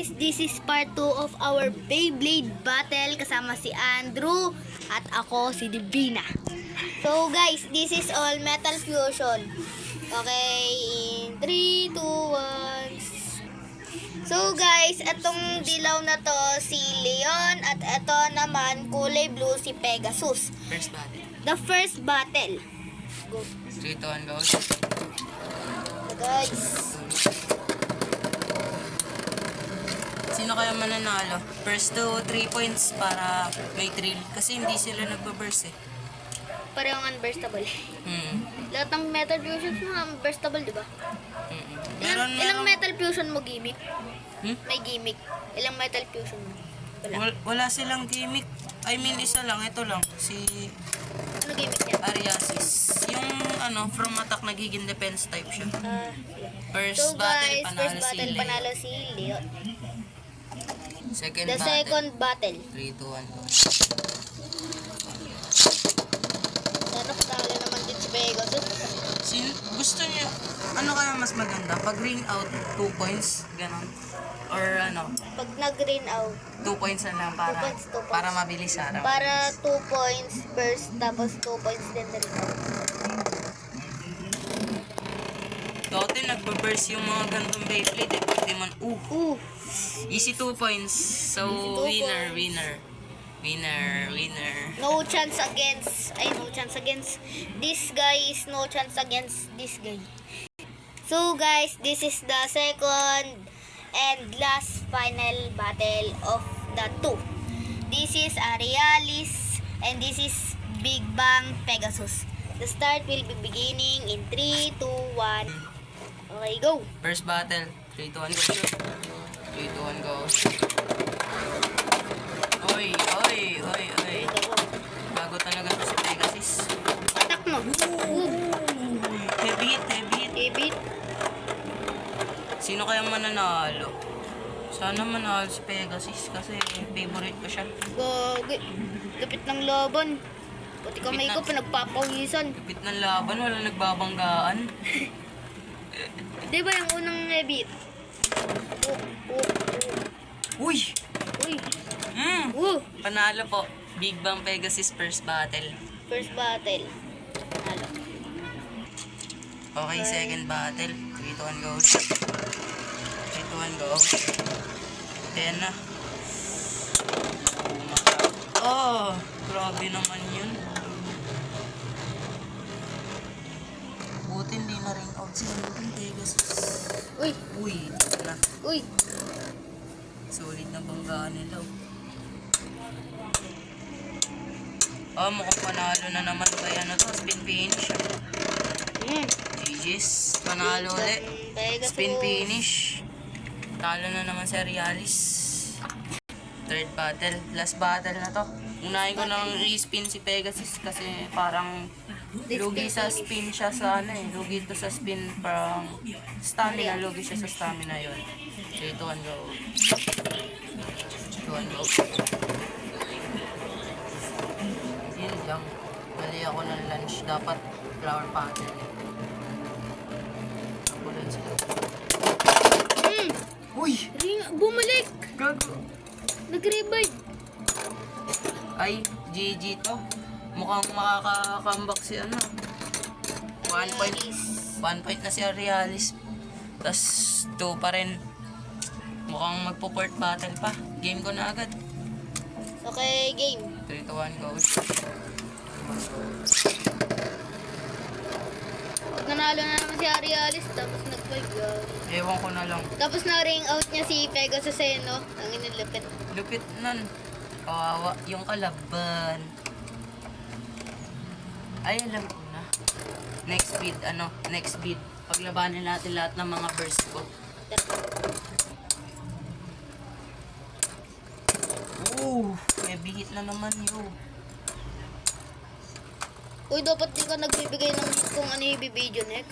guys, this is part 2 of our Beyblade battle kasama si Andrew at ako si Divina. So guys, this is all Metal Fusion. Okay, in 3, 2, 1. So guys, itong dilaw na to si Leon at ito naman kulay blue si Pegasus. First battle. The first battle. Go. 3, 2, 1, go. So guys, Sino kaya mananalo? First to 3 points para may thrill. Kasi hindi sila nagbaburst eh. parehong unburstable. Lahat ng Metal Fusions mo unburstable, di ba? Ilang Metal Fusion mo gimmick? May gimmick. Ilang Metal Fusion mo? Wala silang gimmick. I mean, isa lang. Ito lang. Si Ano gimmick niya? Ariasis. Yung from attack nagiging defense type siya. So First battle, guys, panalo first battle si panalo si Leon. Second The battle. second battle. 3, 2, 1, go. Sana patalo naman din si Pegasus. Gusto niyo, ano kaya mas maganda? Pag ring out, 2 points, ganon. Or Pag nag-green out, 2 points na lang para, 2 points, 2 points. para mabilis araw. para 2 points first, tapos 2 points din na rin out. Dati nagbaburst yung mga gantong Beyblade eh. Pwede man, easy 2 points. So, Easy 2 winner, points. winner. Winner, winner. No chance against this guy is no chance against this guy. So guys, this is the second and last final battle of the two. This is Arialis and this is Big Bang Pegasus. The start will be beginning in 3, 2, 1. Okay, go. First battle. 3, 2, 1, go. 3, 2, 1, go. Oy, oy, oy, oy. Bago talaga to si Pegasus. Attack mo. Heavy hit, heavy hit. David. Sino kaya mananalo? Sana manalo si Pegasus kasi favorite ko siya. Gagi. Lapit ng laban. Pati kamay ko pinagpapawisan. Kapit ng laban, wala nagbabanggaan. Di ba yung unang heavy? Uy! Uy. Panalo po. Big Bang Pegasus first battle. First battle. Ano? Okay, second battle. 3, 2, 1, go. 3, 2, 1, go. Ayan na. Oh, grabe naman yun. Buti hindi na ring out si Pegasus. Uy. Uy, ito na. Uy. Solid na banggaan nila. Mukhang panalo na naman kaya to. Spin finish. GG's. Panalo ulit. Spin finish. Talo na naman si Arialis. Third battle. Last battle na to. Unahin ko nang i-spin si Pegasus kasi parang lugi sa spin siya sa lugi to sa spin parang stamina. Lugi siya sa stamina yun. 3, 2, 1, go. 3, 2, 1, go. Yun lang. Mali ako ng lunch. Dapat flower pattern. Nakulan sila. Uy! Bumalik. Gago! Nag-revive. Ay, GG to. Mukhang makaka-comeback si 1 point. 1 point na si Arialis. Tas 2 pa rin. Mukhang magpo-port battle pa. Game ko na agad. Okay, game. 3, 2, 1, go. Nanalo na naman si Arialis tapos nag-5. Ewan ko na lang. Tapos na-ring out niya si Pegasus no? Ang inilapit. Lupit nun. Kawawa yung kalaban. Ay, alam ko na. Next bid, next bid. Paglabanin natin lahat ng mga burst ko. May bihit na naman yun. Uy, dapat di ka nagbibigay ng kung ano yung video next.